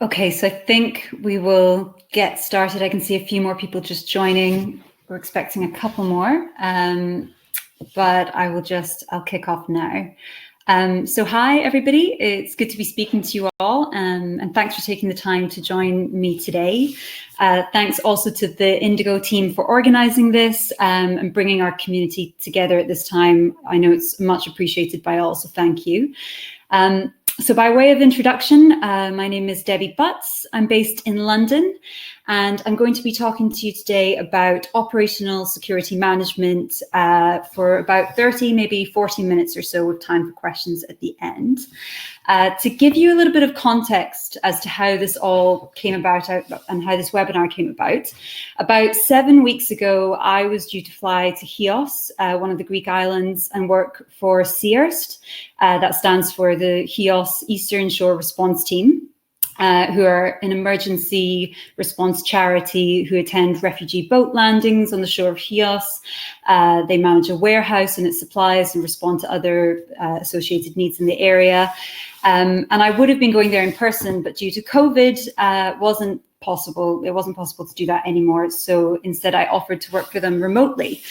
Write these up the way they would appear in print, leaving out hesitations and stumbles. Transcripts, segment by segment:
Okay, so I think we will get started. I can see a few more people just joining. We're expecting a couple more, but I'll kick off now. So hi, everybody. It's good to be speaking to you all, and thanks for taking the time to join me today. Thanks also to the Indigo team for organising this and bringing our community together at this time. I know it's much appreciated by all, so thank you. So by way of introduction, my name is Debbie Butts. I'm based in London, and I'm going to be talking to you today about operational security management for about 30, maybe 40 minutes or so with time for questions at the end. To give you a little bit of context as to how this all came about and how this webinar came about 7 weeks ago, I was due to fly to Chios, one of the Greek islands, and work for CESRT. That stands for the Chios Eastern Shore Response Team, who are an emergency response charity who attend refugee boat landings on the shore of Chios. They manage a warehouse and its supplies and respond to other associated needs in the area. And I would have been going there in person, but due to COVID, it wasn't possible to do that anymore. So instead, I offered to work for them remotely.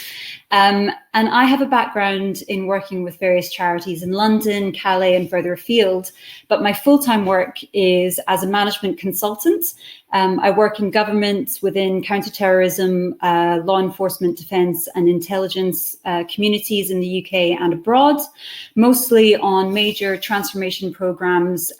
And I have a background in working with various charities in London, Calais, and further afield, but my full-time work is as a management consultant. I work in government within counterterrorism, law enforcement, defence, and intelligence communities in the UK and abroad, mostly on major transformation programmes,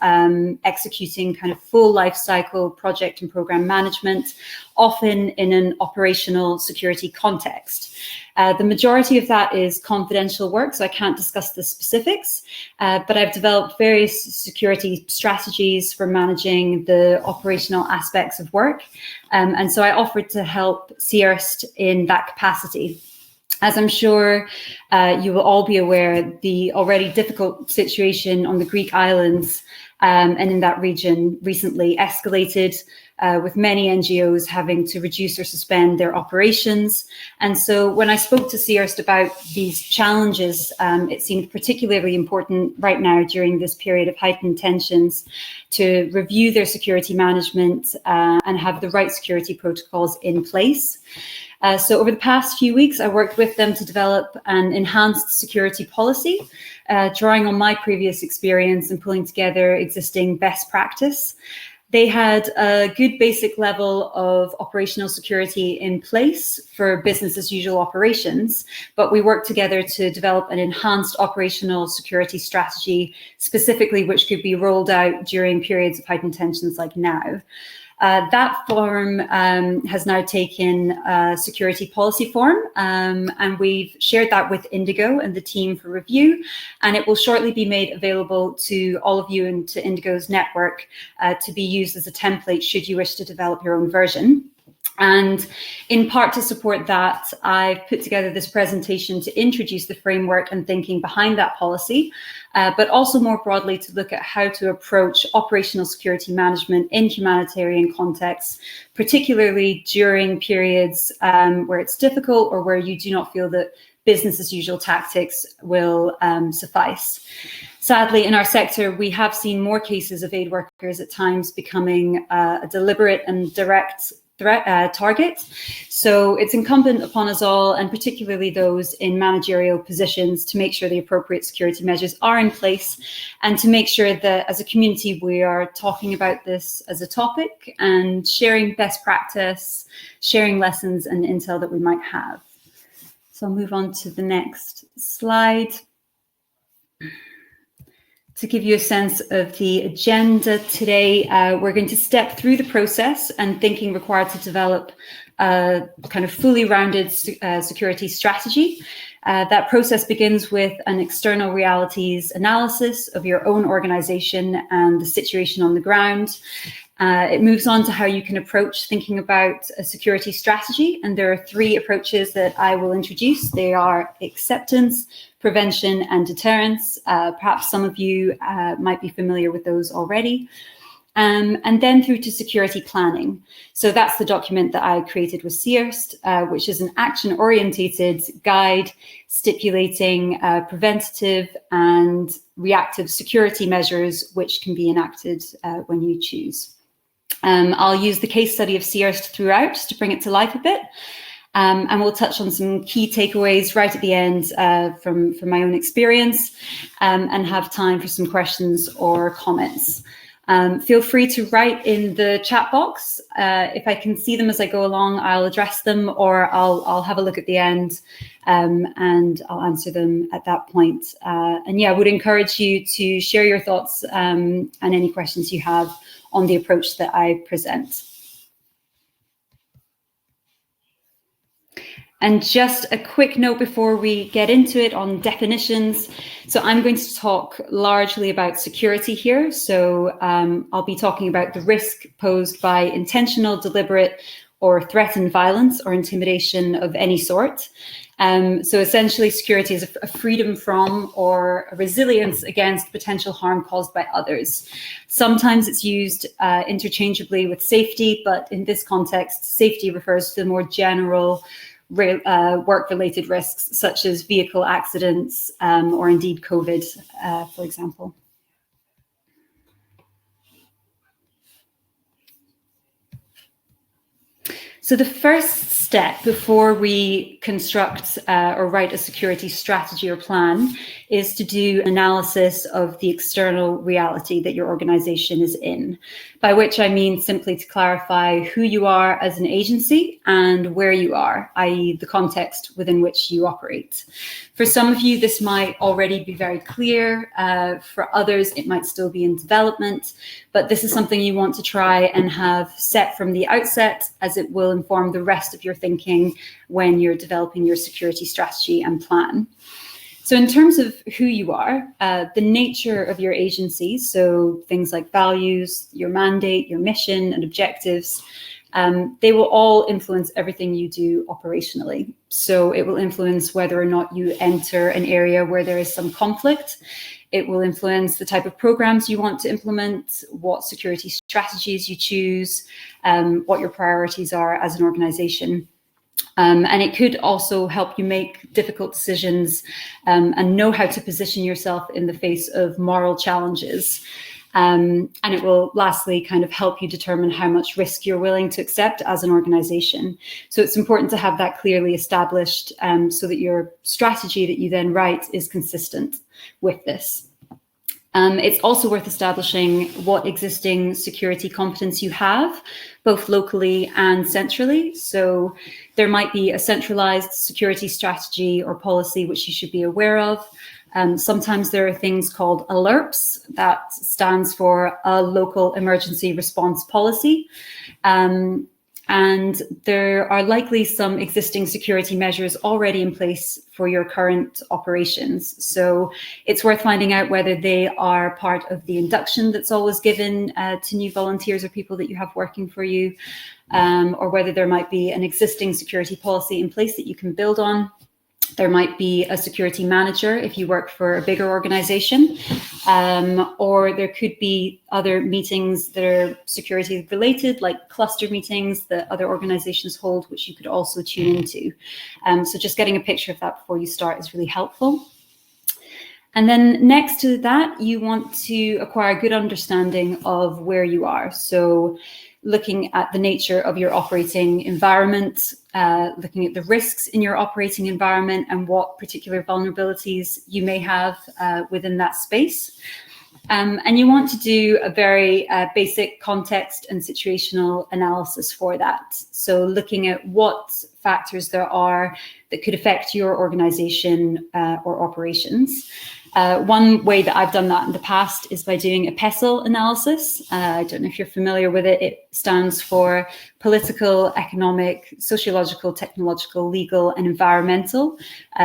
executing kind of full life cycle project and programme management, often in an operational security context. The majority of that is confidential work, so I can't discuss the specifics, but I've developed various security strategies for managing the operational aspects of work. And so I offered to help CESRT in that capacity. As I'm sure you will all be aware, the already difficult situation on the Greek islands and in that region recently escalated, with many NGOs having to reduce or suspend their operations. And so when I spoke to CESRT about these challenges, it seemed particularly important right now during this period of heightened tensions to review their security management and have the right security protocols in place. So over the past few weeks, I worked with them to develop an enhanced security policy, drawing on my previous experience and pulling together existing best practice. They had a good basic level of operational security in place for business as usual operations, but we worked together to develop an enhanced operational security strategy, specifically which could be rolled out during periods of heightened tensions like now. That form has now taken security policy form, and we've shared that with Indigo and the team for review, and it will shortly be made available to all of you and to Indigo's network to be used as a template should you wish to develop your own version. And in part to support that, I've put together this presentation to introduce the framework and thinking behind that policy, but also more broadly to look at how to approach operational security management in humanitarian contexts, particularly during periods where it's difficult or where you do not feel that business as usual tactics will suffice. Sadly, in our sector, we have seen more cases of aid workers at times becoming a deliberate and direct target. So it's incumbent upon us all, and particularly those in managerial positions, to make sure the appropriate security measures are in place and to make sure that as a community we are talking about this as a topic and sharing best practice, sharing lessons and intel that we might have. So I'll move on to the next slide. To give you a sense of the agenda today, we're going to step through the process and thinking required to develop a kind of fully rounded security strategy. That process begins with an external realities analysis of your own organization and the situation on the ground. It moves on to how you can approach thinking about a security strategy. And there are three approaches that I will introduce. They are acceptance, prevention, and deterrence. Perhaps some of you might be familiar with those already. And then through to security planning. So that's the document that I created with CESRT, which is an action-orientated guide stipulating preventative and reactive security measures which can be enacted when you choose. I'll use the case study of CESRT throughout to bring it to life a bit. And we'll touch on some key takeaways right at the end from my own experience, and have time for some questions or comments. Feel free to write in the chat box. If I can see them as I go along, I'll address them, or I'll have a look at the end, and I'll answer them at that point. And yeah, I would encourage you to share your thoughts and any questions you have on the approach that I present. And just a quick note before we get into it on definitions. So I'm going to talk largely about security here. So I'll be talking about the risk posed by intentional, deliberate, or threatened violence or intimidation of any sort. So essentially, security is a freedom from or a resilience against potential harm caused by others. Sometimes it's used interchangeably with safety, but in this context, safety refers to the more general work-related risks, such as vehicle accidents or indeed COVID, for example. So the first step before we construct or write a security strategy or plan is to do analysis of the external reality that your organization is in, by which I mean simply to clarify who you are as an agency and where you are, i.e. the context within which you operate. For some of you, this might already be very clear. For others, it might still be in development, but this is something you want to try and have set from the outset, as it will inform the rest of your thinking when you're developing your security strategy and plan. So in terms of who you are, the nature of your agency, so things like values, your mandate, your mission and objectives, they will all influence everything you do operationally. So it will influence whether or not you enter an area where there is some conflict. It will influence the type of programs you want to implement, what security strategies you choose, what your priorities are as an organization. And it could also help you make difficult decisions and know how to position yourself in the face of moral challenges. And it will lastly kind of help you determine how much risk you're willing to accept as an organization. So it's important to have that clearly established so that your strategy that you then write is consistent with this. It's also worth establishing what existing security competence you have, both locally and centrally. So there might be a centralized security strategy or policy which you should be aware of. Sometimes there are things called ALERPs, that stands for a local emergency response policy. And there are likely some existing security measures already in place for your current operations. So it's worth finding out whether they are part of the induction that's always given to new volunteers or people that you have working for you, or whether there might be an existing security policy in place that you can build on. There might be a security manager if you work for a bigger organization, or there could be other meetings that are security related, like cluster meetings that other organizations hold, which you could also tune into. So just getting a picture of that before you start is really helpful. And then next to that, you want to acquire a good understanding of where you are. So looking at the nature of your operating environment, looking at the risks in your operating environment and what particular vulnerabilities you may have within that space. And you want to do a very basic context and situational analysis for that. So looking at what factors there are that could affect your organization or operations. One way that I've done that in the past is by doing a PESTLE analysis. I don't know if you're familiar with it. It stands for political, economic, sociological, technological, legal, and environmental.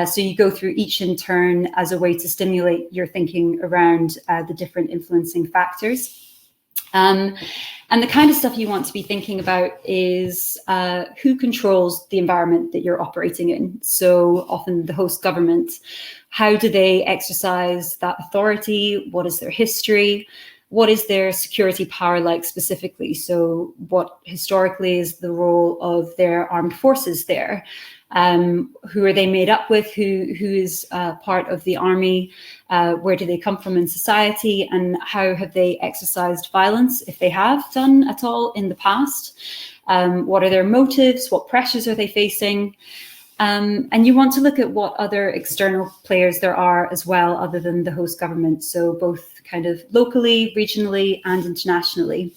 So you go through each in turn as a way to stimulate your thinking around the different influencing factors. And the kind of stuff you want to be thinking about is who controls the environment that you're operating in. So often the host government. How do they exercise that authority? What is their history? what is their security power like specifically? So what historically is the role of their armed forces there? Who are they made up with? Who is part of the army? Where do they come from in society? And how have they exercised violence, if they have done at all in the past? What are their motives? What pressures are they facing? And you want to look at what other external players there are as well, other than the host government. So both kind of locally, regionally, and internationally.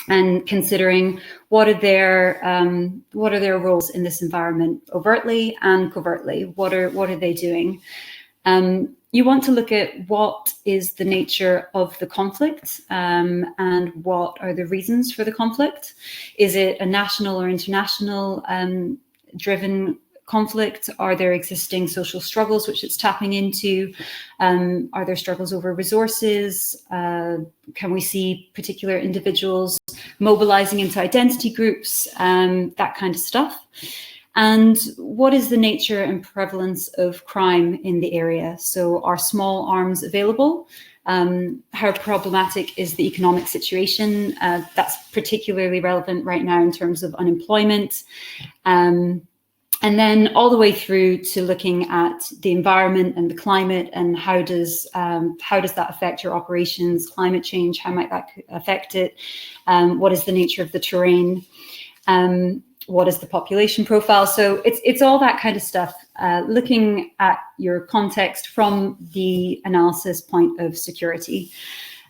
And considering what are their roles in this environment, overtly and covertly. What are they doing? You want to look at what is the nature of the conflict, and what are the reasons for the conflict. Is it a national or international driven conflict? Are there existing social struggles which it's tapping into? Are there struggles over resources? Can we see particular individuals mobilizing into identity groups, that kind of stuff? And what is the nature and prevalence of crime in the area? So are small arms available? How problematic is the economic situation? That's particularly relevant right now in terms of unemployment. And then all the way through to looking at the environment and the climate, and how does that affect your operations? Climate change, how might that affect it? What is the nature of the terrain? What is the population profile? So it's all that kind of stuff, looking at your context from the analysis point of security.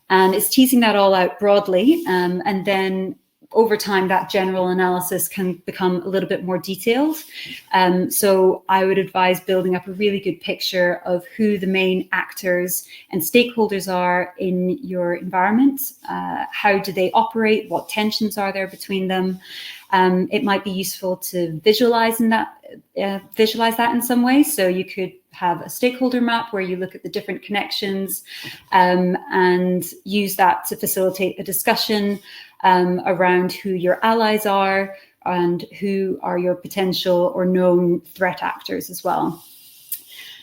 And it's teasing that all out broadly, and then over time, that general analysis can become a little bit more detailed. So I would advise building up a really good picture of who the main actors and stakeholders are in your environment. How do they operate? What tensions are there between them? It might be useful to visualize that in some way. So you could have a stakeholder map where you look at the different connections, and use that to facilitate a discussion around who your allies are and who are your potential or known threat actors as well.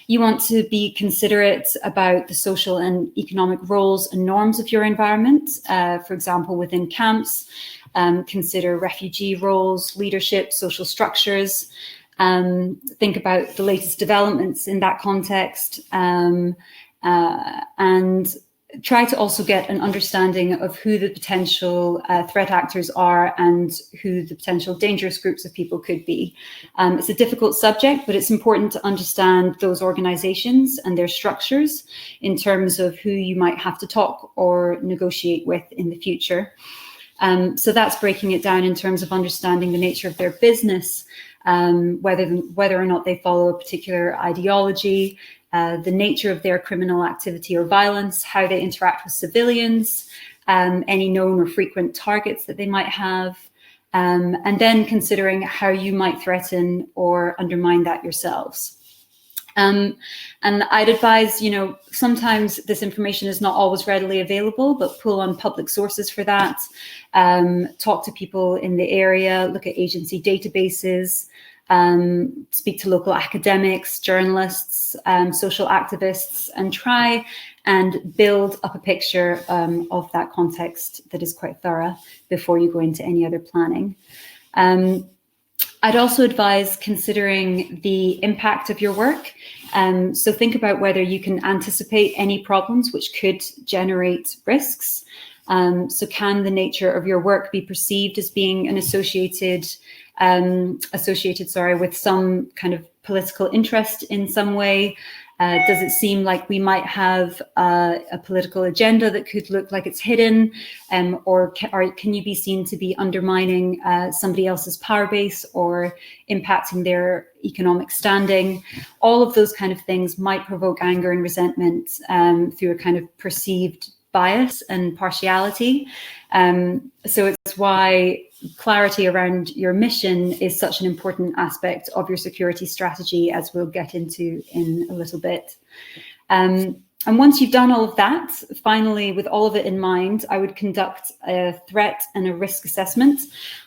You want to be considerate about the social and economic roles and norms of your environment. For example, within camps, consider refugee roles, leadership, social structures. Think about the latest developments in that context, and try to also get an understanding of who the potential threat actors are and who the potential dangerous groups of people could be. It's a difficult subject, but it's important to understand those organizations and their structures in terms of who you might have to talk or negotiate with in the future. So that's breaking it down in terms of understanding the nature of their business, whether or not they follow a particular ideology, the nature of their criminal activity or violence, how they interact with civilians, any known or frequent targets that they might have, and then considering how you might threaten or undermine that yourselves. And I'd advise, sometimes this information is not always readily available, but pull on public sources for that. Talk to people in the area, look at agency databases, speak to local academics, journalists, social activists, and try and build up a picture of that context that is quite thorough before you go into any other planning. I'd also advise considering the impact of your work. So think about whether you can anticipate any problems which could generate risks. So can the nature of your work be perceived as being an associated with some kind of political interest in some way? Does it seem like we might have a political agenda that could look like it's hidden, or can you be seen to be undermining somebody else's power base or impacting their economic standing? All of those kind of things might provoke anger and resentment through a kind of perceived bias and partiality. So it's why clarity around your mission is such an important aspect of your security strategy, as we'll get into in a little bit. And once you've done all of that, finally, with all of it in mind, I would conduct a threat and a risk assessment.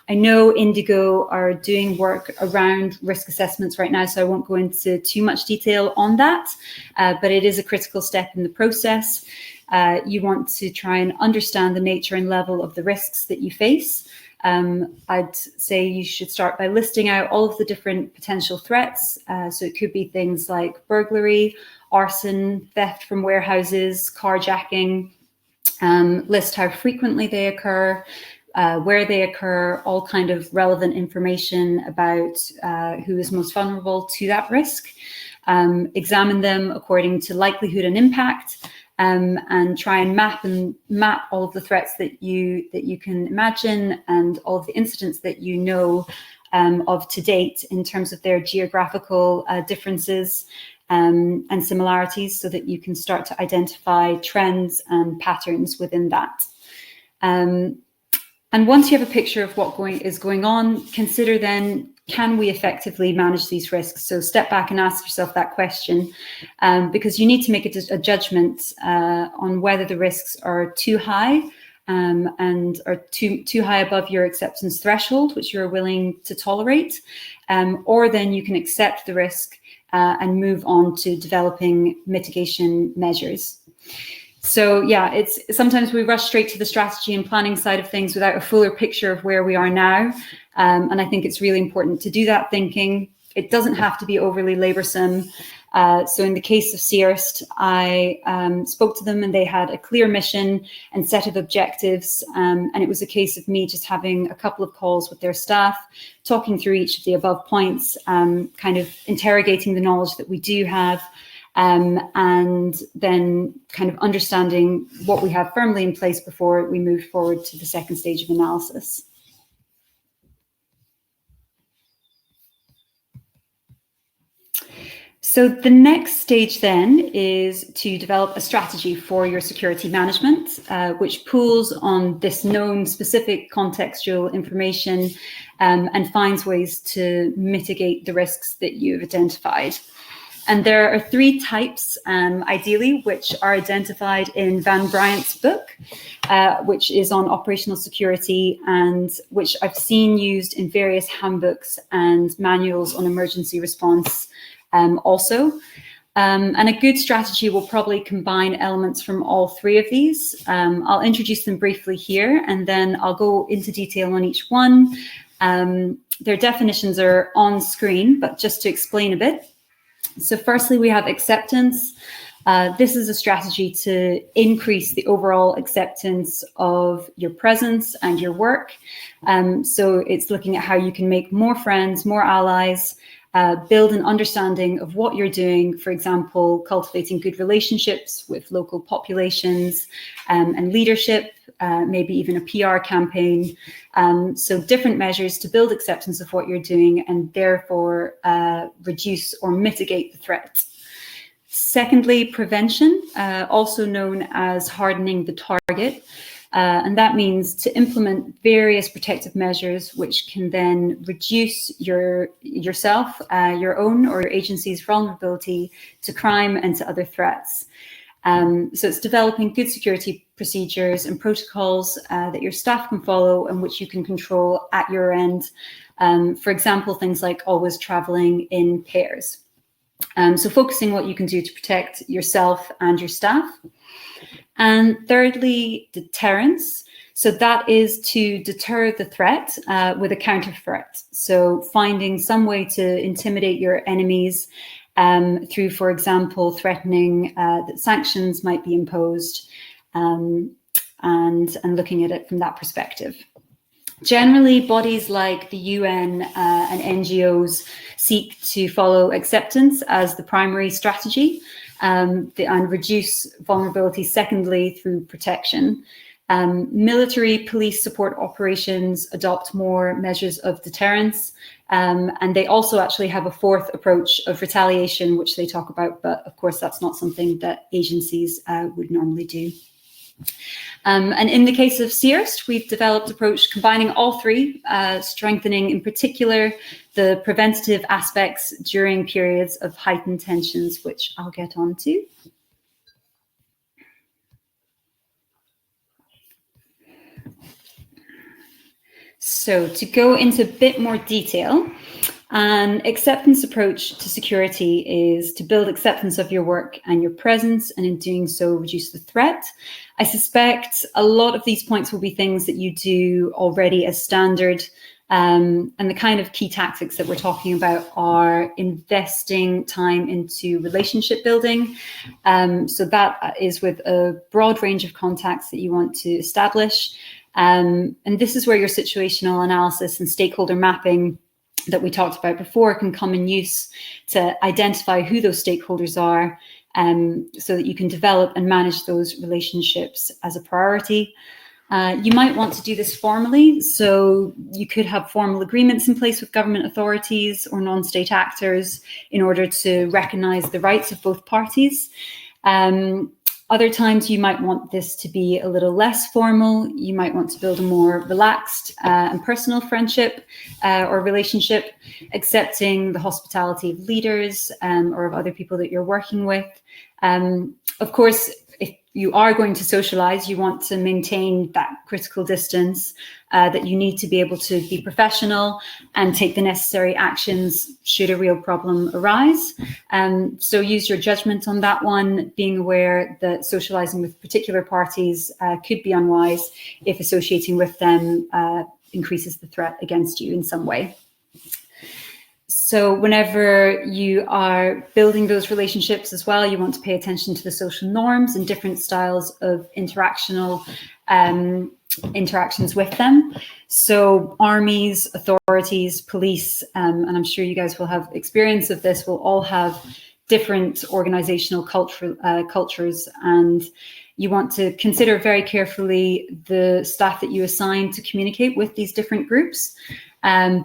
I know Indigo are doing work around risk assessments right now, so I won't go into too much detail on that, but it is a critical step in the process. you want to try and understand the nature and level of the risks that you face. I'd say you should start by listing out all of the different potential threats. So it could be things like burglary, arson, theft from warehouses, carjacking. List how frequently they occur, where they occur, all kind of relevant information about who is most vulnerable to that risk. Examine them according to likelihood and impact, and try and map all of the threats that you can imagine and all of the incidents that you know of to date in terms of their geographical differences and similarities, so that you can start to identify trends and patterns within that. And once you have a picture of what is going on, consider then, can we effectively manage these risks? So step back and ask yourself that question, because you need to make a judgment on whether the risks are too high and are too high above your acceptance threshold, which you're willing to tolerate, or then you can accept the risk and move on to developing mitigation measures. So yeah, it's sometimes we rush straight to the strategy and planning side of things without a fuller picture of where we are now. And I think it's really important to do that thinking. It doesn't have to be overly laborsome. So in the case of CESRT, I spoke to them and they had a clear mission and set of objectives. And it was a case of me just having a couple of calls with their staff, talking through each of the above points, kind of interrogating the knowledge that we do have, and then kind of understanding what we have firmly in place before we move forward to the second stage of analysis. So the next stage then is to develop a strategy for your security management, which pulls on this known specific contextual information and finds ways to mitigate the risks that you've identified. And there are three types, ideally, which are identified in Van Bryant's book, which is on operational security and which I've seen used in various handbooks and manuals on emergency response also. And a good strategy will probably combine elements from all three of these. I'll introduce them briefly here, and then I'll go into detail on each one. Their definitions are on screen, but just to explain a bit. So firstly, we have acceptance. This is a strategy to increase the overall acceptance of your presence and your work. So it's looking at how you can make more friends, more allies, build an understanding of what you're doing, for example, cultivating good relationships with local populations and leadership, maybe even a PR campaign. So different measures to build acceptance of what you're doing and therefore reduce or mitigate the threat. Secondly, prevention, also known as hardening the target. And that means to implement various protective measures which can then reduce yourself, your own or your agency's vulnerability to crime and to other threats. So it's developing good security procedures and protocols that your staff can follow and which you can control at your end. For example, things like always traveling in pairs. So focusing what you can do to protect yourself and your staff. And thirdly, deterrence. So that is to deter the threat with a counter threat. So finding some way to intimidate your enemies through, for example, threatening that sanctions might be imposed and looking at it from that perspective. Generally, bodies like the UN and NGOs seek to follow acceptance as the primary strategy and reduce vulnerability, secondly, through protection. Military police support operations adopt more measures of deterrence, and they also actually have a fourth approach of retaliation, which they talk about, but of course that's not something that agencies would normally do. And in the case of CESRT, we've developed an approach combining all three, strengthening in particular the preventative aspects during periods of heightened tensions, which I'll get onto. So to go into a bit more detail, An acceptance approach to security is to build acceptance of your work and your presence, and in doing so, reduce the threat. I suspect a lot of these points will be things that you do already as standard, and the kind of key tactics that we're talking about are investing time into relationship building. So that is with a broad range of contacts that you want to establish. And this is where your situational analysis and stakeholder mapping that we talked about before can come in use to identify who those stakeholders are, so that you can develop and manage those relationships as a priority. You might want to do this formally, so you could have formal agreements in place with government authorities or non-state actors in order to recognise the rights of both parties. Other times you might want this to be a little less formal. You might want to build a more relaxed and personal friendship or relationship, accepting the hospitality of leaders or of other people that you're working with. Of course, if you are going to socialize, you want to maintain that critical distance, that you need to be able to be professional and take the necessary actions should a real problem arise. So use your judgment on that one, being aware that socializing with particular parties could be unwise if associating with them increases the threat against you in some way. So whenever you are building those relationships as well, you want to pay attention to the social norms and different styles of interactions with them. So armies, authorities, police, and I'm sure you guys will have experience of this, will all have different organizational cultures, and you want to consider very carefully the staff that you assign to communicate with these different groups.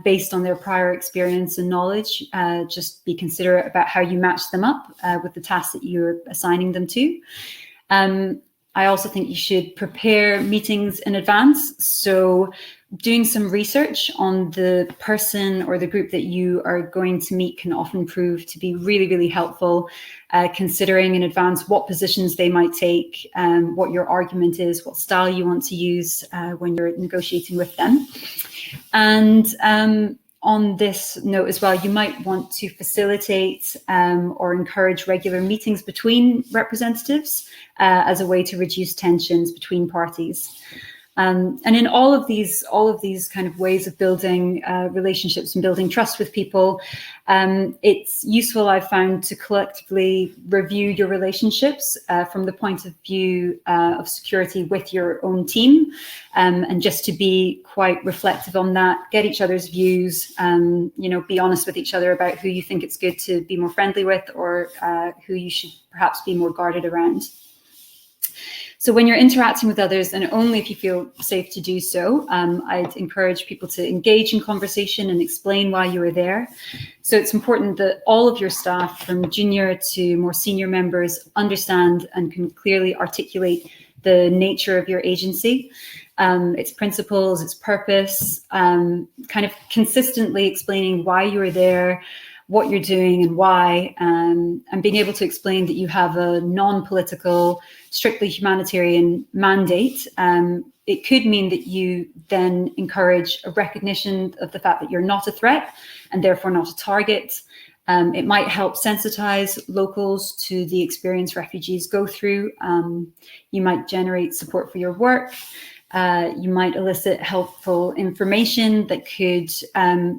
Based on their prior experience and knowledge, just be considerate about how you match them up with the tasks that you're assigning them to. I also think you should prepare meetings in advance. So doing some research on the person or the group that you are going to meet can often prove to be really, really helpful, considering in advance what positions they might take, what your argument is, what style you want to use when you're negotiating with them. And on this note as well, you might want to facilitate or encourage regular meetings between representatives as a way to reduce tensions between parties. And in all of these kind of ways of building relationships and building trust with people, it's useful, I've found, to collectively review your relationships from the point of view of security with your own team, and just to be quite reflective on that, get each other's views, be honest with each other about who you think it's good to be more friendly with, or who you should perhaps be more guarded around. So when you're interacting with others, and only if you feel safe to do so, I'd encourage people to engage in conversation and explain why you are there. So it's important that all of your staff, from junior to more senior members, understand and can clearly articulate the nature of your agency, its principles, its purpose, kind of consistently explaining why you are there, what you're doing and why, and being able to explain that you have a non-political, strictly humanitarian mandate. It could mean that you then encourage a recognition of the fact that you're not a threat and therefore not a target. It might help sensitize locals to the experience refugees go through. You might generate support for your work. You might elicit helpful information that could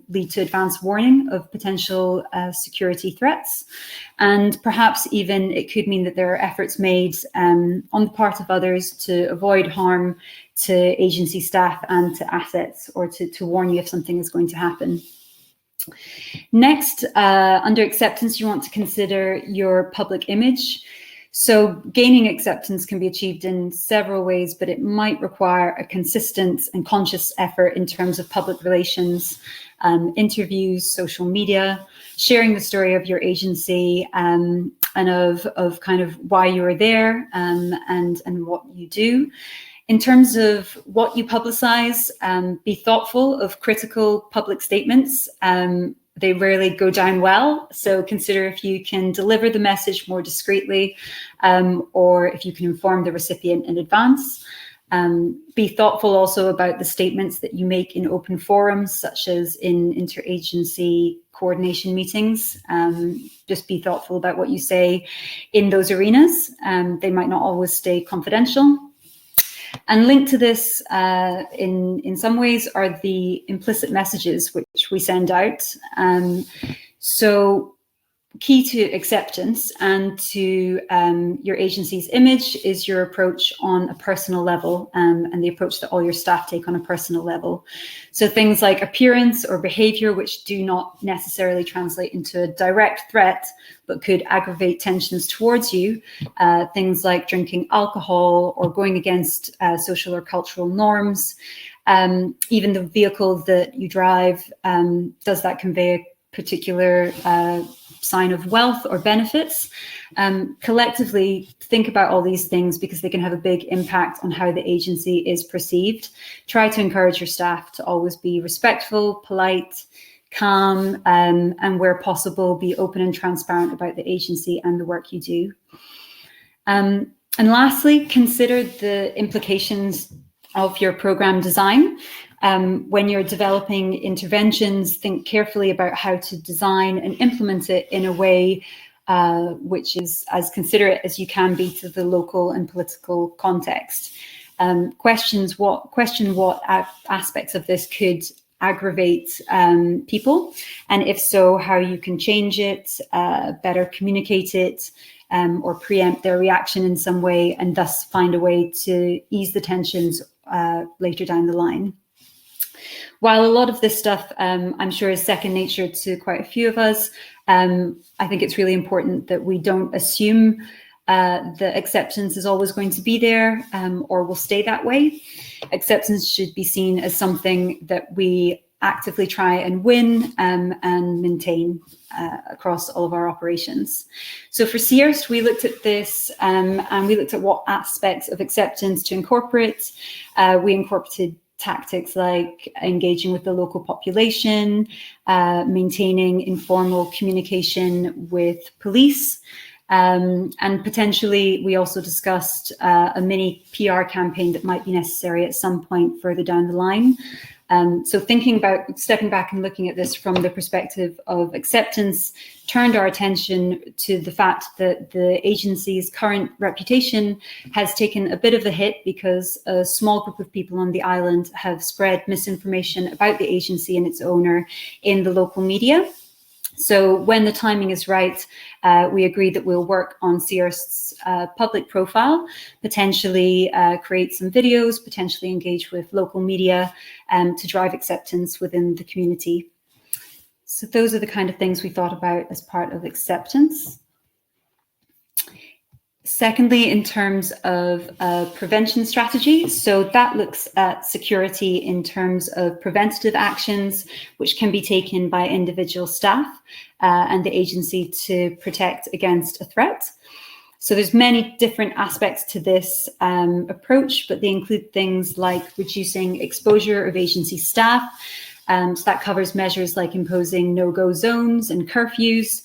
lead to advance warning of potential security threats. And perhaps even it could mean that there are efforts made on the part of others to avoid harm to agency staff and to assets, or to warn you if something is going to happen. Next, under acceptance, you want to consider your public image. So gaining acceptance can be achieved in several ways, but it might require a consistent and conscious effort in terms of public relations, interviews, social media, sharing the story of your agency, and of kind of why you are there, and what you do. In terms of what you publicize, be thoughtful of critical public statements. They rarely go down well, so consider if you can deliver the message more discreetly, or if you can inform the recipient in advance. Be thoughtful also about the statements that you make in open forums, such as in interagency coordination meetings. Just be thoughtful about what you say in those arenas. They might not always stay confidential. And linked to this in some ways are the implicit messages which we send out. So key to acceptance and to your agency's image is your approach on a personal level, and the approach that all your staff take on a personal level. So things like appearance or behavior which do not necessarily translate into a direct threat, but could aggravate tensions towards you. Things like drinking alcohol or going against social or cultural norms. Even the vehicle that you drive, does that convey a particular sign of wealth or benefits? Collectively, think about all these things because they can have a big impact on how the agency is perceived. Try to encourage your staff to always be respectful, polite, calm, and where possible, be open and transparent about the agency and the work you do. And lastly, consider the implications of your program design. When you're developing interventions, think carefully about how to design and implement it in a way which is as considerate as you can be to the local and political context. Question what aspects of this could aggravate people, and if so, how you can change it, better communicate it, or preempt their reaction in some way, and thus find a way to ease the tensions later down the line. While a lot of this stuff, I'm sure, is second nature to quite a few of us, I think it's really important that we don't assume that acceptance is always going to be there or will stay that way. Acceptance should be seen as something that we actively try and win and maintain across all of our operations. So for CESRT, we looked at this and we looked at what aspects of acceptance to incorporate. We incorporated tactics like engaging with the local population, maintaining informal communication with police, and potentially we also discussed a mini PR campaign that might be necessary at some point further down the line. So thinking about stepping back and looking at this from the perspective of acceptance turned our attention to the fact that the agency's current reputation has taken a bit of a hit because a small group of people on the island have spread misinformation about the agency and its owner in the local media. So when the timing is right, we agreed that we'll work on CESRT's public profile, potentially create some videos, potentially engage with local media to drive acceptance within the community. So those are the kind of things we thought about as part of acceptance. Secondly, in terms of prevention strategy, so that looks at security in terms of preventative actions, which can be taken by individual staff and the agency to protect against a threat. So there's many different aspects to this approach, but they include things like reducing exposure of agency staff. So that covers measures like imposing no-go zones and curfews,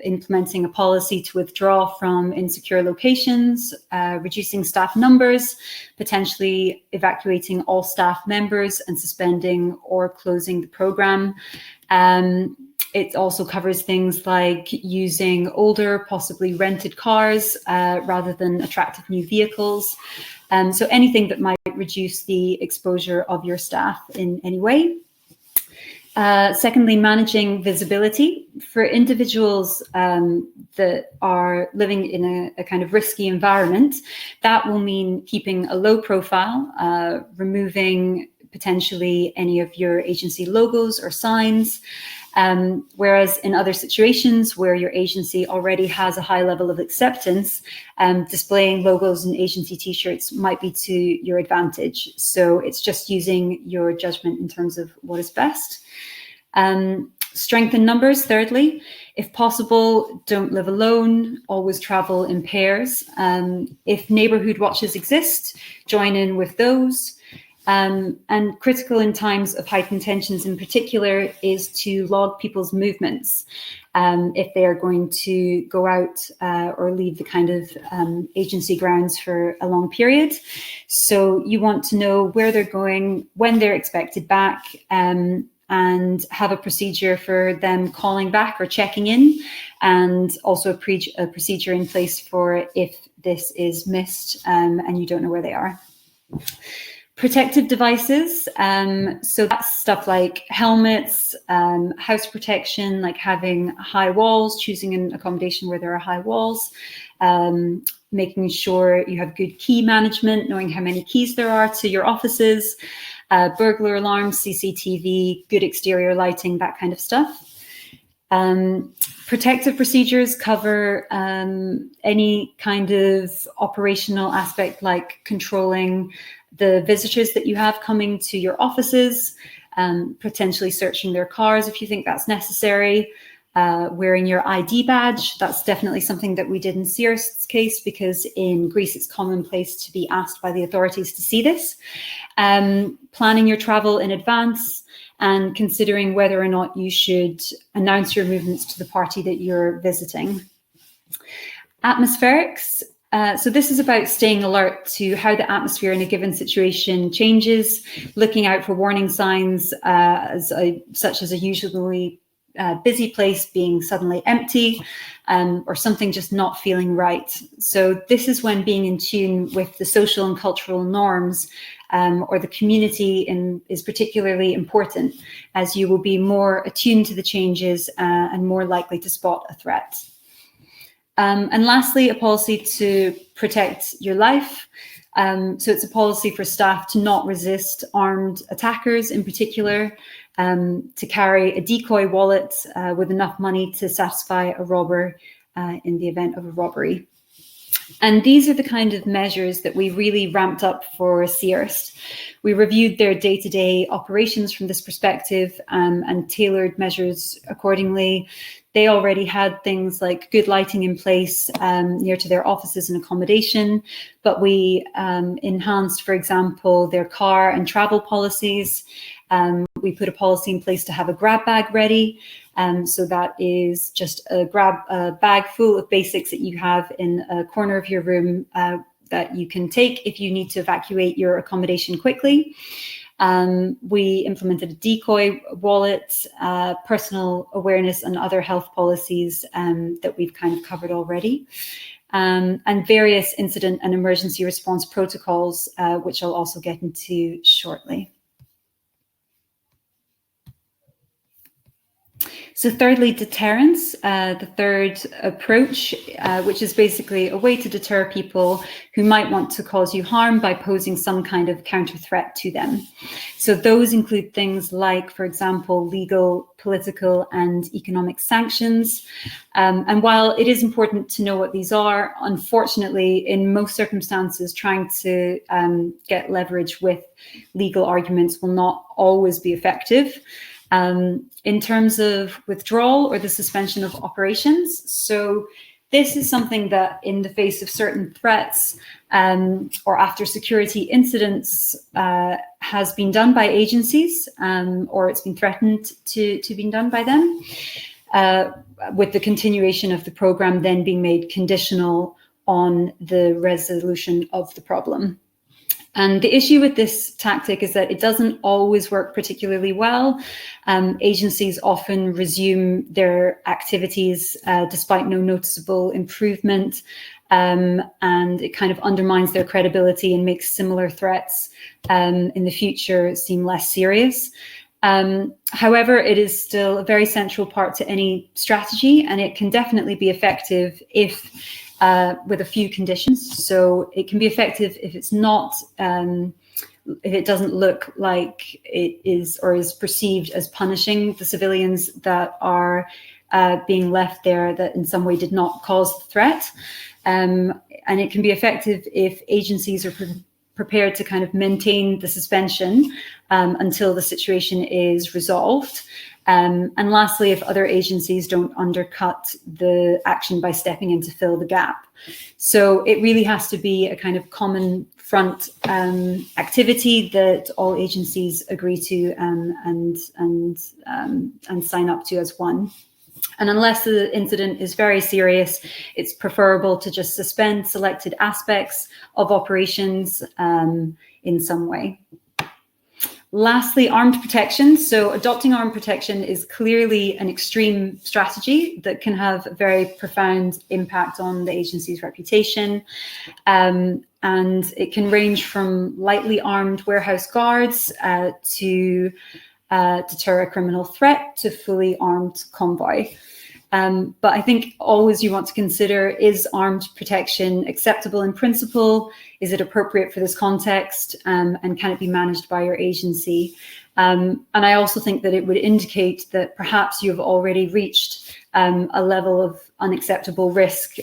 implementing a policy to withdraw from insecure locations, reducing staff numbers, potentially evacuating all staff members and suspending or closing the program. It also covers things like using older, possibly rented cars rather than attractive new vehicles. So anything that might reduce the exposure of your staff in any way. Secondly, managing visibility for individuals that are living in a kind of risky environment. That will mean keeping a low profile, removing potentially any of your agency logos or signs. Whereas in other situations where your agency already has a high level of acceptance, displaying logos and agency t-shirts might be to your advantage. So it's just using your judgment in terms of what is best. Strengthen numbers, thirdly. If possible, don't live alone, always travel in pairs. If neighborhood watches exist, join in with those. And critical in times of heightened tensions in particular is to log people's movements if they are going to go out or leave the kind of agency grounds for a long period. So you want to know where they're going, when they're expected back, and have a procedure for them calling back or checking in, and also a procedure in place for if this is missed and you don't know where they are. Protective devices, so that's stuff like helmets, house protection, like having high walls, choosing an accommodation where there are high walls, making sure you have good key management, knowing how many keys there are to your offices, burglar alarms, CCTV, good exterior lighting, that kind of stuff. Protective procedures cover any kind of operational aspect, like controlling the visitors that you have coming to your offices, potentially searching their cars if you think that's necessary, wearing your ID badge. That's definitely something that we did in CESRT's case, because in Greece it's commonplace to be asked by the authorities to see this. Planning your travel in advance and considering whether or not you should announce your movements to the party that you're visiting. Atmospherics. So this is about staying alert to how the atmosphere in a given situation changes, looking out for warning signs such as a usually busy place being suddenly empty, or something just not feeling right. So this is when being in tune with the social and cultural norms or the community is particularly important, as you will be more attuned to the changes and more likely to spot a threat. And lastly, a policy to protect your life. So it's a policy for staff to not resist armed attackers in particular, to carry a decoy wallet with enough money to satisfy a robber in the event of a robbery. And these are the kind of measures that we really ramped up for CESRT. We reviewed their day-to-day operations from this perspective and tailored measures accordingly. They already had things like good lighting in place near to their offices and accommodation, but we enhanced, for example, their car and travel policies. We put a policy in place to have a grab bag ready. So that is just a bag full of basics that you have in a corner of your room that you can take if you need to evacuate your accommodation quickly. We implemented a decoy wallet, personal awareness and other health policies that we've kind of covered already, and various incident and emergency response protocols, which I'll also get into shortly. So thirdly, deterrence, the third approach, which is basically a way to deter people who might want to cause you harm by posing some kind of counter threat to them. So those include things like, for example, legal, political, and economic sanctions. And while it is important to know what these are, unfortunately, in most circumstances, trying to get leverage with legal arguments will not always be effective. In terms of withdrawal or the suspension of operations. So this is something that in the face of certain threats or after security incidents has been done by agencies or it's been threatened to be done by them, with the continuation of the program then being made conditional on the resolution of the problem. And the issue with this tactic is that it doesn't always work particularly well. Agencies often resume their activities despite no noticeable improvement, and it kind of undermines their credibility and makes similar threats in the future seem less serious. However, it is still a very central part to any strategy, and it can definitely be effective if with a few conditions. So it can be effective if it's not, if it doesn't look like it is or is perceived as punishing the civilians that are being left there that in some way did not cause the threat. And it can be effective if agencies are prepared to kind of maintain the suspension until the situation is resolved. And lastly, if other agencies don't undercut the action by stepping in to fill the gap. So it really has to be a kind of common front activity that all agencies agree to and sign up to as one. And unless the incident is very serious, it's preferable to just suspend selected aspects of operations in some way. Lastly, armed protection. So adopting armed protection is clearly an extreme strategy that can have a very profound impact on the agency's reputation. And it can range from lightly armed warehouse guards to deter a criminal threat to fully armed convoy. But I think always you want to consider, is armed protection acceptable in principle? Is it appropriate for this context? And can it be managed by your agency? And I also think that it would indicate that perhaps you've already reached a level of unacceptable risk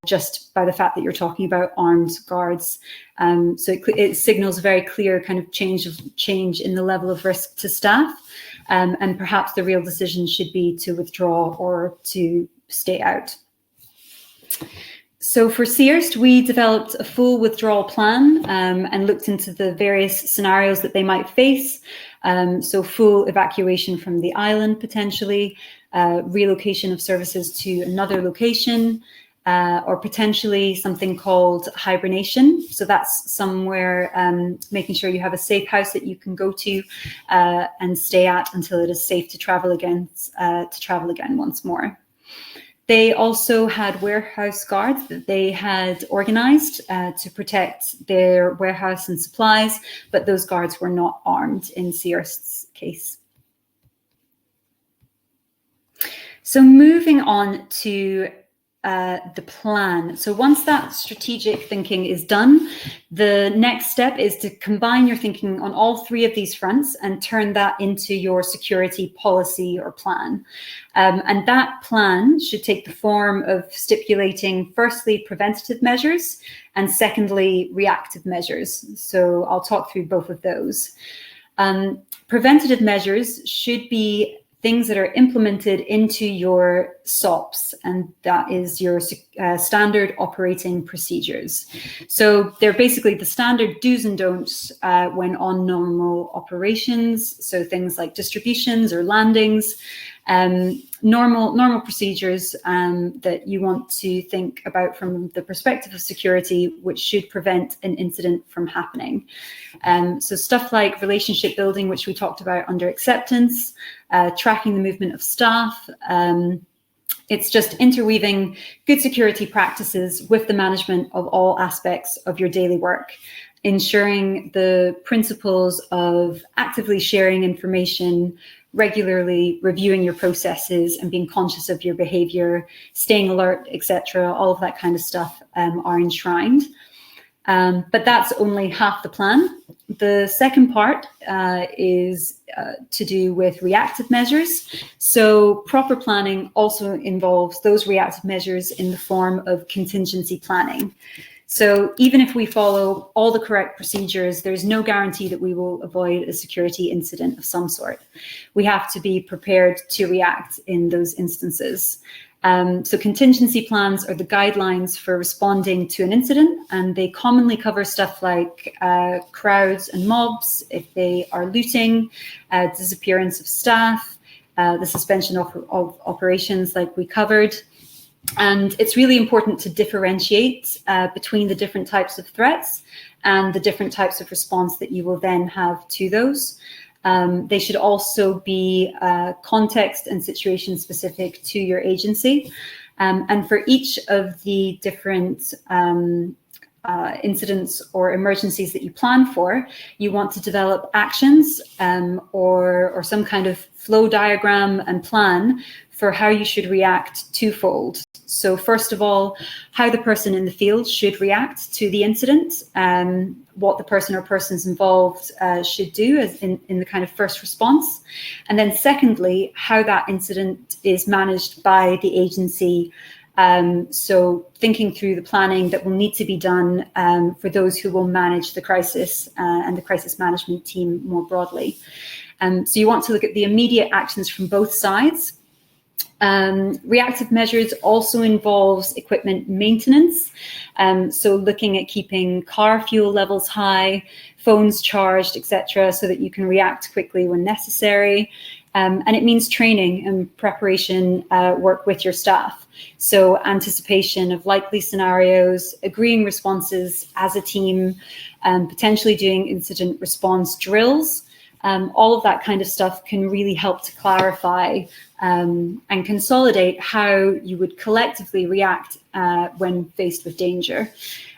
just by the fact that you're talking about armed guards. So it signals a very clear kind of change in the level of risk to staff. And perhaps the real decision should be to withdraw or to stay out. So for CESRT, we developed a full withdrawal plan and looked into the various scenarios that they might face. So full evacuation from the island, potentially, relocation of services to another location, or potentially something called hibernation. So that's somewhere making sure you have a safe house that you can go to and stay at until it is safe to travel again once more. They also had warehouse guards that they had organized to protect their warehouse and supplies, but those guards were not armed in CESRT's case. So moving on to the plan. So once that strategic thinking is done, the next step is to combine your thinking on all three of these fronts and turn that into your security policy or plan. And that plan should take the form of stipulating, firstly, preventative measures, and secondly, reactive measures. So I'll talk through both of those. Preventative measures should be things that are implemented into your SOPs, and that is your standard operating procedures. So they're basically the standard do's and don'ts when on normal operations. So things like distributions or landings, normal procedures that you want to think about from the perspective of security, which should prevent an incident from happening. So stuff like relationship building, which we talked about under acceptance, tracking the movement of staff. It's just interweaving good security practices with the management of all aspects of your daily work, ensuring the principles of actively sharing information, regularly reviewing your processes and being conscious of your behavior, staying alert, etc. All of that kind of stuff are enshrined. But that's only half the plan. The second part is to do with reactive measures. So proper planning also involves those reactive measures in the form of contingency planning. So even if we follow all the correct procedures, there's no guarantee that we will avoid a security incident of some sort. We have to be prepared to react in those instances. So contingency plans are the guidelines for responding to an incident, and they commonly cover stuff like crowds and mobs, if they are looting, disappearance of staff, the suspension of operations like we covered. And it's really important to differentiate between the different types of threats and the different types of response that you will then have to those. They should also be context and situation specific to your agency. And for each of the different incidents or emergencies that you plan for, you want to develop actions or some kind of flow diagram and plan for how you should react twofold. So first of all, how the person in the field should react to the incident, what the person or persons involved should do as in the kind of first response. And then secondly, how that incident is managed by the agency So thinking through the planning that will need to be done for those who will manage the crisis and the crisis management team more broadly. So you want to look at the immediate actions from both sides. Reactive measures also involves equipment maintenance. So looking at keeping car fuel levels high, phones charged, etc., so that you can react quickly when necessary. And it means training and preparation work with your staff. So anticipation of likely scenarios, agreeing responses as a team, potentially doing incident response drills. All of that kind of stuff can really help to clarify and consolidate how you would collectively react when faced with danger.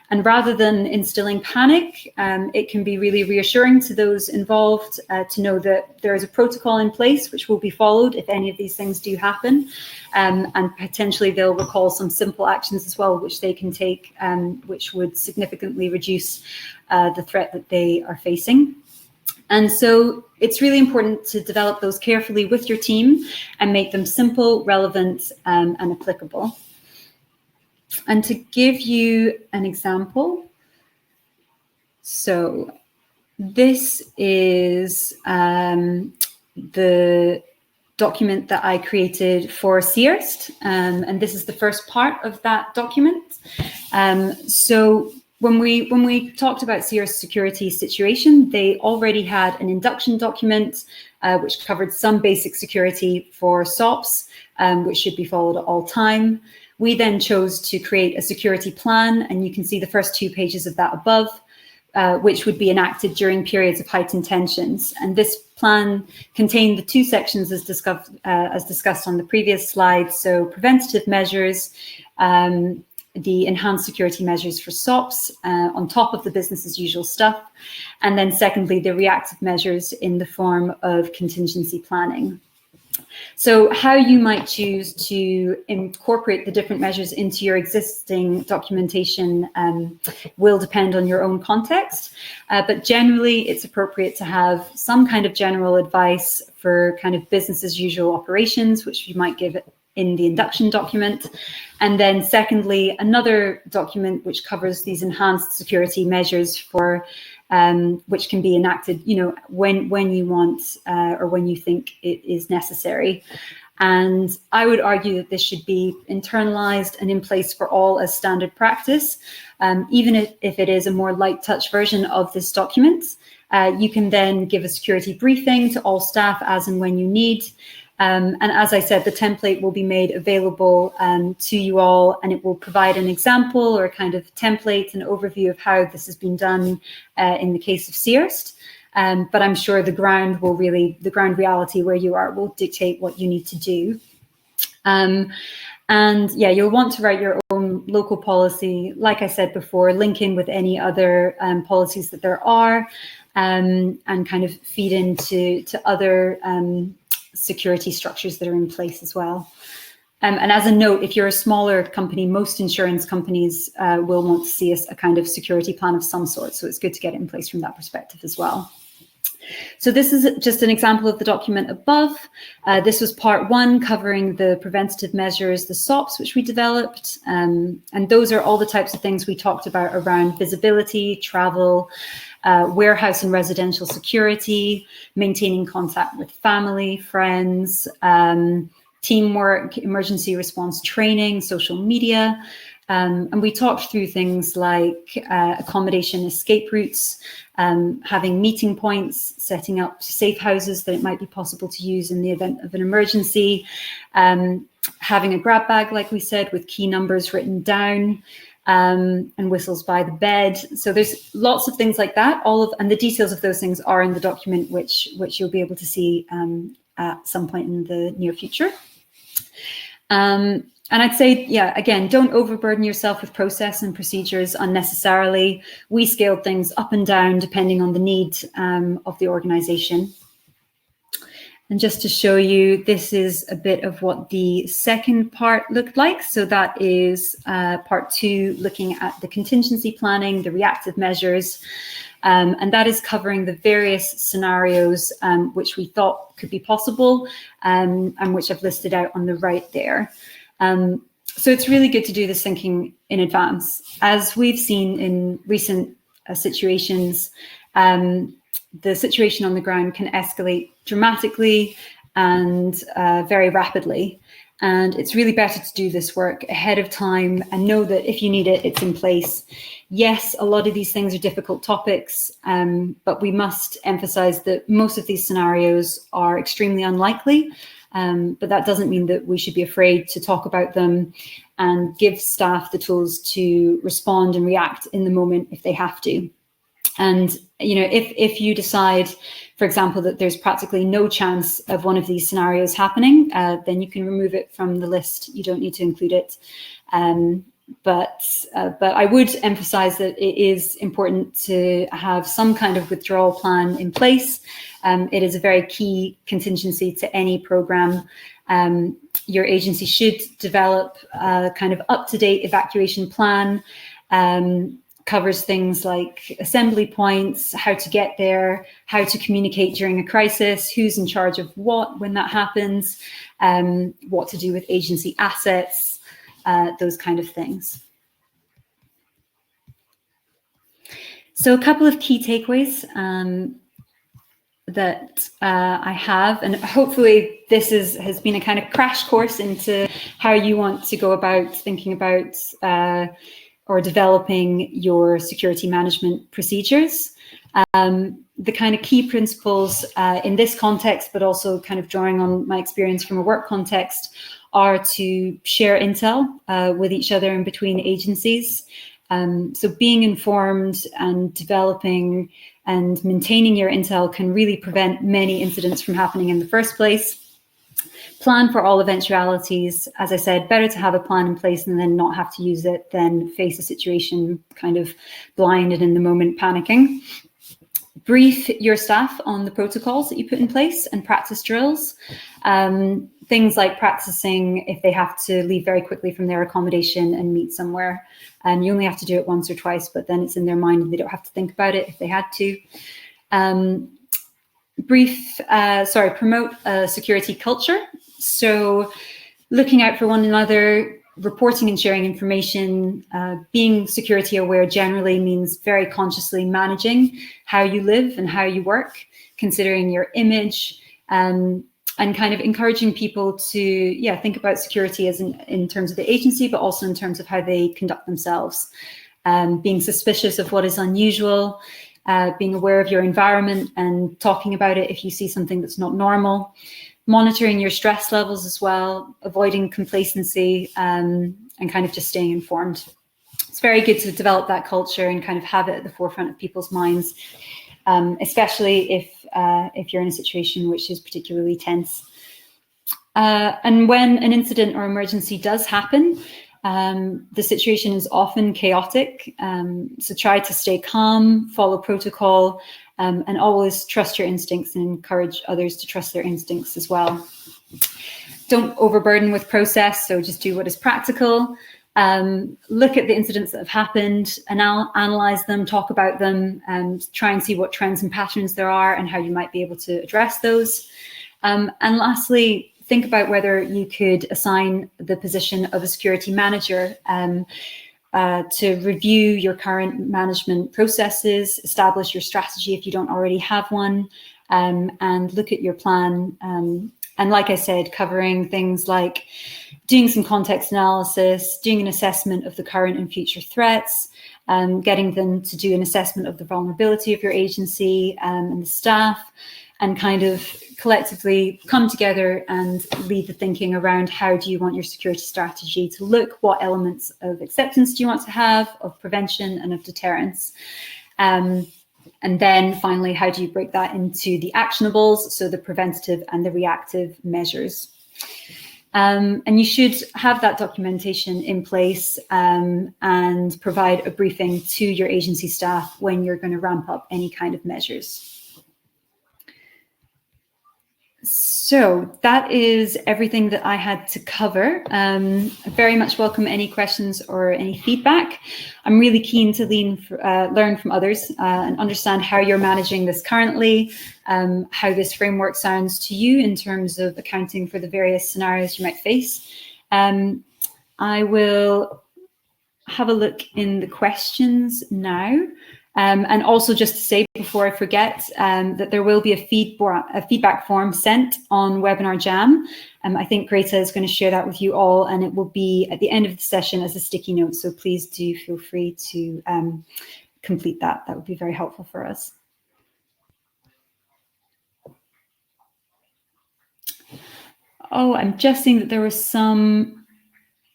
And rather than instilling panic, it can be really reassuring to those involved to know that there is a protocol in place which will be followed if any of these things do happen. And potentially they'll recall some simple actions as well, which they can take, which would significantly reduce the threat that they are facing. And so it's really important to develop those carefully with your team and make them simple, relevant, and applicable. And to give you an example, so this is the document that I created for CESRT, and this is the first part of that document. So when we talked about CESRT's security situation, they already had an induction document which covered some basic security for SOPs, which should be followed at all time. We then chose to create a security plan, and you can see the first 2 pages of that above, which would be enacted during periods of heightened tensions. And this plan contained the 2 sections as discussed on the previous slide. So preventative measures, the enhanced security measures for SOPs on top of the business as usual stuff. And then secondly, the reactive measures in the form of contingency planning. So how you might choose to incorporate the different measures into your existing documentation will depend on your own context, but generally it's appropriate to have some kind of general advice for kind of business as usual operations, which you might give in the induction document. And then secondly, another document which covers these enhanced security measures for which can be enacted, you know, when you want or when you think it is necessary. And I would argue that this should be internalized and in place for all as standard practice, even if it is a more light touch version of this document. You can then give a security briefing to all staff as and when you need. And as I said, the template will be made available to you all, and it will provide an example or a kind of template, an overview of how this has been done in the case of CESRT. But I'm sure the ground reality where you are will dictate what you need to do. And yeah, you'll want to write your own local policy, like I said before, link in with any other policies that there are, and kind of feed into other security structures that are in place as well. And as a note, if you're a smaller company, most insurance companies will want to see a kind of security plan of some sort. So it's good to get it in place from that perspective as well. So this is just an example of the document above. This was part 1, covering the preventative measures, the SOPs, which we developed. And those are all the types of things we talked about around visibility, travel, warehouse and residential security, maintaining contact with family, friends, teamwork, emergency response training, social media. And we talked through things like accommodation escape routes, having meeting points, setting up safe houses that it might be possible to use in the event of an emergency, having a grab bag, like we said, with key numbers written down, and whistles by the bed. So there's lots of things like that. And the details of those things are in the document, which you'll be able to see at some point in the near future. And I'd say, yeah, again, don't overburden yourself with process and procedures unnecessarily. We scaled things up and down depending on the need of the organization. And just to show you, this is a bit of what the second part looked like. So that is part 2, looking at the contingency planning, the reactive measures, and that is covering the various scenarios which we thought could be possible and which I've listed out on the right there. So it's really good to do this thinking in advance. As we've seen in recent situations, the situation on the ground can escalate dramatically and very rapidly. And it's really better to do this work ahead of time and know that if you need it, it's in place. Yes, a lot of these things are difficult topics, but we must emphasize that most of these scenarios are extremely unlikely. But that doesn't mean that we should be afraid to talk about them and give staff the tools to respond and react in the moment if they have to. And, you know, if you decide, for example, that there's practically no chance of one of these scenarios happening, then you can remove it from the list. You don't need to include it. But I would emphasize that it is important to have some kind of withdrawal plan in place. It is a very key contingency to any program. Your agency should develop a kind of up-to-date evacuation plan. Covers things like assembly points, how to get there, how to communicate during a crisis, who's in charge of what when that happens, what to do with agency assets, those kind of things. So a couple of key takeaways that I have, and hopefully this has been a kind of crash course into how you want to go about thinking about or developing your security management procedures. The kind of key principles in this context, but also kind of drawing on my experience from a work context, are to share intel with each other and between agencies. So being informed and developing and maintaining your intel can really prevent many incidents from happening in the first place. Plan for all eventualities. As I said, better to have a plan in place and then not have to use it than face a situation kind of blinded in the moment panicking. Brief your staff on the protocols that you put in place and practice drills. Things like practicing if they have to leave very quickly from their accommodation and meet somewhere. You only have to do it once or twice, but then it's in their mind and they don't have to think about it if they had to. Promote a security culture. So looking out for one another, reporting and sharing information, being security aware generally means very consciously managing how you live and how you work, considering your image, and kind of encouraging people to think about security as in terms of the agency, but also in terms of how they conduct themselves. Being suspicious of what is unusual, being aware of your environment and talking about it if you see something that's not normal. Monitoring your stress levels as well, avoiding complacency, and kind of just staying informed. It's very good to develop that culture and kind of have it at the forefront of people's minds, especially if you're in a situation which is particularly tense. And when an incident or emergency does happen, the situation is often chaotic. So try to stay calm, follow protocol, and always trust your instincts and encourage others to trust their instincts as well. Don't overburden with process, so just do what is practical. Look at the incidents that have happened, analyze them, talk about them, and try and see what trends and patterns there are and how you might be able to address those. And lastly, think about whether you could assign the position of a security manager to review your current management processes, establish your strategy if you don't already have one, and look at your plan. And like I said, covering things like doing some context analysis, doing an assessment of the current and future threats, getting them to do an assessment of the vulnerability of your agency and the staff, and kind of collectively come together and lead the thinking around how do you want your security strategy to look, what elements of acceptance do you want to have, of prevention and of deterrence. And then finally, how do you break that into the actionables, so the preventative and the reactive measures. And you should have that documentation in place and provide a briefing to your agency staff when you're going to ramp up any kind of measures. So that is everything that I had to cover. I very much welcome any questions or any feedback. I'm really keen to learn from others and understand how you're managing this currently, how this framework sounds to you in terms of accounting for the various scenarios you might face. I will have a look in the questions now. And also just to say before I forget that there will be a feedback form sent on Webinar Jam. I think Greta is going to share that with you all, and it will be at the end of the session as a sticky note. So please do feel free to complete that. That would be very helpful for us. Oh, I'm just seeing that there were some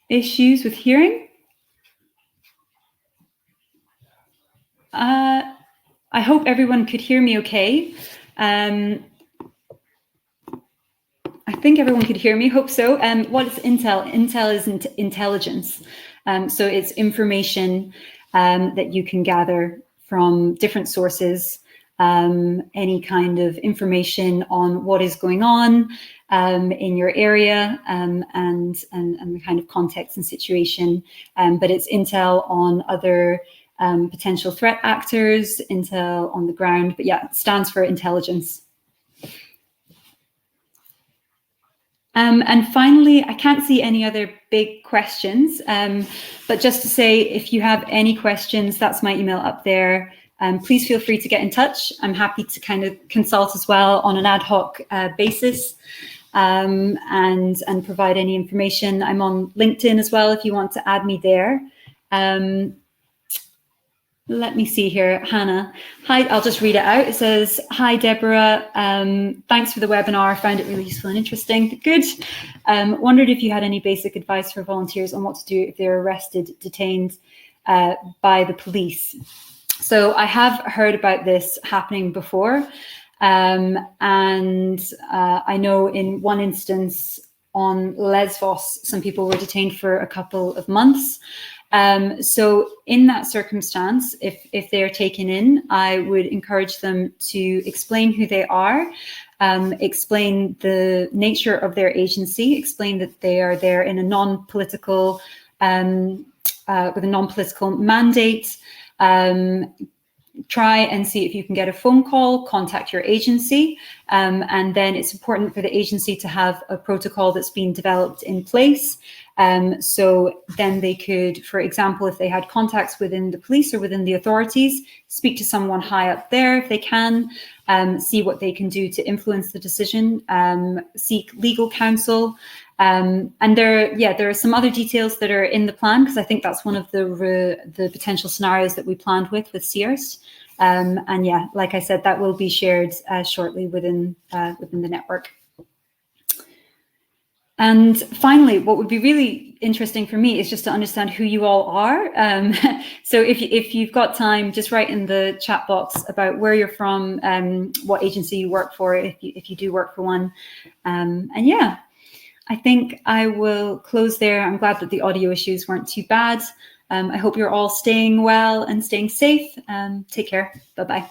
issues with hearing. I hope everyone could hear me okay. I think everyone could hear me, hope so. What is Intel? Intel is intelligence. So it's information that you can gather from different sources, any kind of information on what is going on in your area and the kind of context and situation. But it's intel on other potential threat actors, intel on the ground. But yeah, it stands for intelligence. And finally, I can't see any other big questions, but just to say, if you have any questions, that's my email up there. Please feel free to get in touch. I'm happy to kind of consult as well on an ad hoc basis and provide any information. I'm on LinkedIn as well if you want to add me there. Let me see here, Hannah. Hi, I'll just read it out. It says, hi, Deborah. Thanks for the webinar. Found it really useful and interesting. Good. Wondered if you had any basic advice for volunteers on what to do if they're arrested, detained by the police. So I have heard about this happening before. And I know in one instance on Lesvos, some people were detained for a couple of months. So in that circumstance, if they are taken in, I would encourage them to explain who they are, explain the nature of their agency, explain that they are there in a non-political, with a non-political mandate. Try and see if you can get a phone call, contact your agency, and then it's important for the agency to have a protocol that's been developed in place. So then they could, for example, if they had contacts within the police or within the authorities, speak to someone high up there if they can, see what they can do to influence the decision, seek legal counsel. And there are some other details that are in the plan, because I think that's one of the potential scenarios that we planned with CESRT. And yeah, like I said, that will be shared shortly within the network. And finally, what would be really interesting for me is just to understand who you all are. So if you've got time, just write in the chat box about where you're from, what agency you work for, if you do work for one. And yeah, I think I will close there. I'm glad that the audio issues weren't too bad. I hope you're all staying well and staying safe. Take care. Bye-bye.